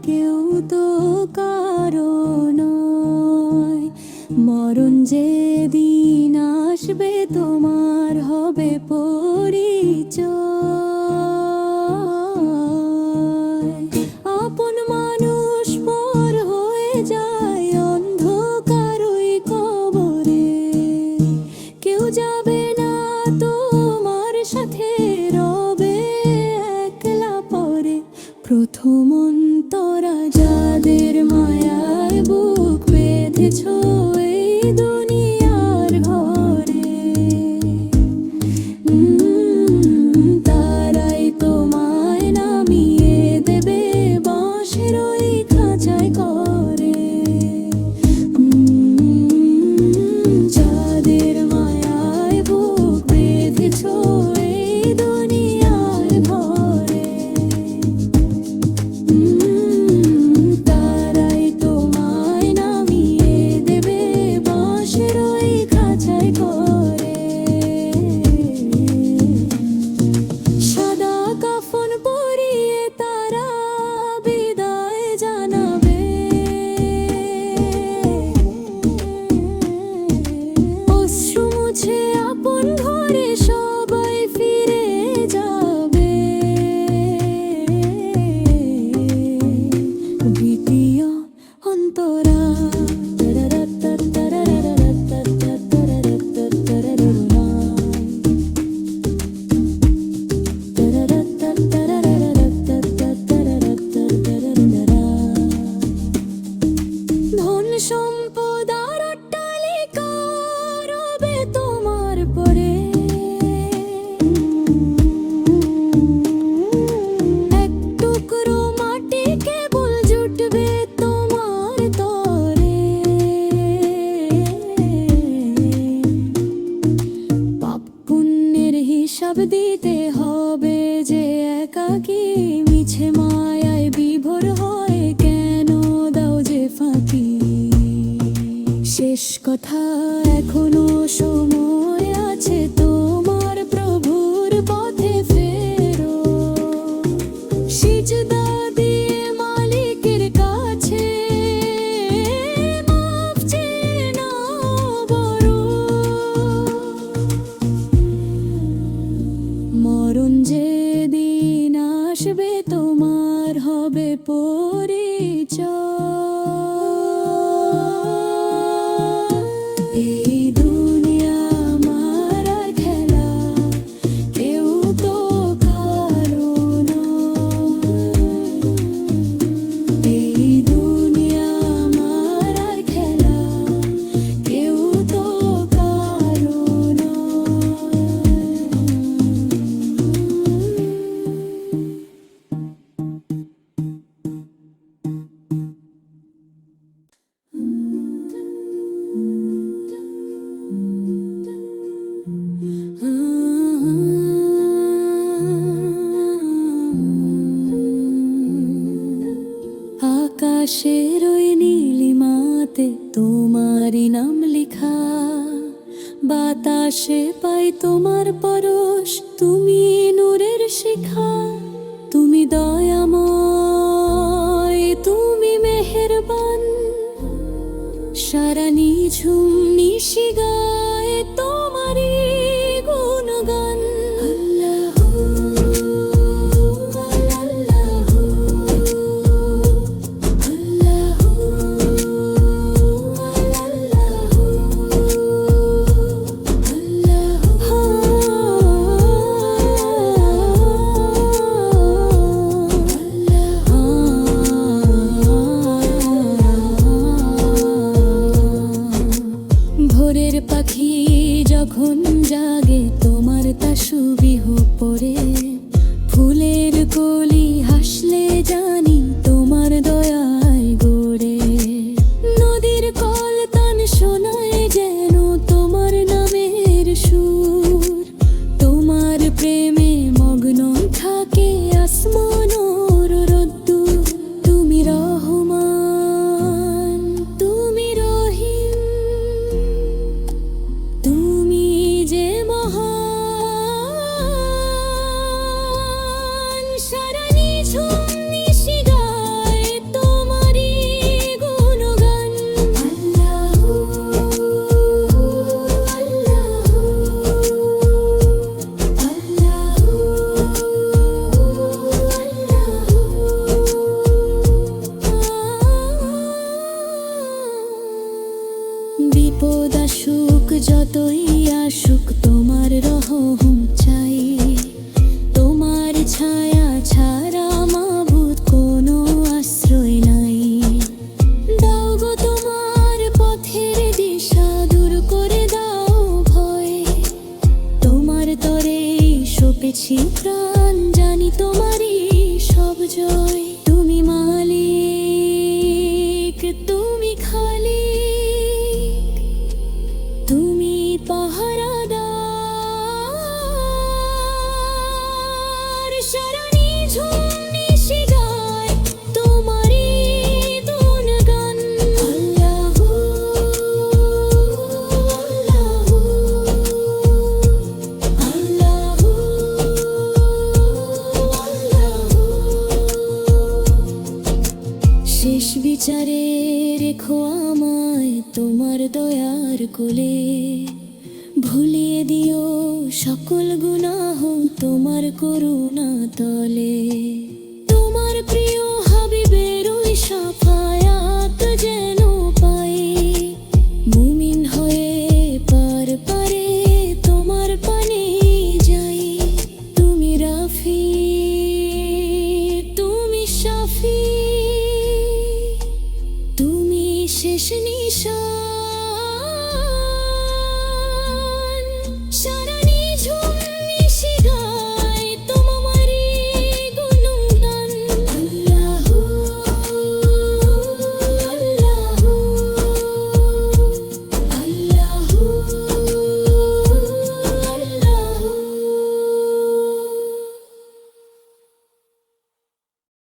কেউ তো কারো নয়। মরণ যেদিন আসবে তোমার হবে পরিচয়। আপন মানুষ পর হয়ে যায় অন্ধকার ওই কবরে। কেউ যাবে না তোমার সাথে, রবে একলা পরে। প্রথম অন্তরা যাদের মায়ায় বুক বেঁধেছ এই দুনিয়ার ঘরে, তারাই তোমায় নামিয়ে দেবে বাঁশের ওই খাঁচায় করে। যাদের মায়ায় বুক বেঁধেছ এই দুনিয়ার ঘরে, তারাই তোমায় নামিয়ে দেবে বাঁশের ওই খাঁচায় করে। সাদা কাফন পরিয়ে তারা বিদায় জানাবে, অশ্রু মুছে আপন ঘরে সবাই ফিরে যাবে। দ্বিতীয় অন্তরা ধন সম্পদ আর অট্টালিকা রবে তোমার পরে। এক টুকরো মাটি কেবল জুটবে তোমার তরে। পাপ পুণ্যের হিসাব দিতে হবে যে একাকী, মিছে মায়ায় বিভোর হয় কেন দাও যে ফাঁকি। শেষ কথা এখনো সময় আছে, তোমার প্রভুর পথে ফেরো। সিজদা দিয়ে মালিকের কাছে মাফ চেয়ে নাও বড়। মরণ যেদিন আসবে তোমার হবে পরিচয়। এই দুনিয়া আমার আর খেলা, কেউ তো কারো নয়। এই দুনিয়া আমার আর খেলা, কেউ তো কারো নয়। আকাশের ওই নীলিমাতে তোমারই নাম লেখা, বাতাসে পাই তোমার পরশ, তুমি নূরের শিখা। তুমি দয়াময়, তুমি মেহেরবান, সারা নিঝুম নিশি গায় তোমারই গুণগান। আল্লাহু আল্লাহু আল্লাহু আল্লাহু শেষ বিচারে রেখো আমায় তোমার দয়ার কোলে, ভুলিয়ে দিও সকল গুনাহ তোমার করুণা তলে। তোমার প্রিয় হাবিবের ওই শাফায়াত যেন পাই, মুমিন হয়ে পার পারে তোমার পানে যাই। তুমি রাফি, তুমি শাফি, তুমি শেষ নিশা।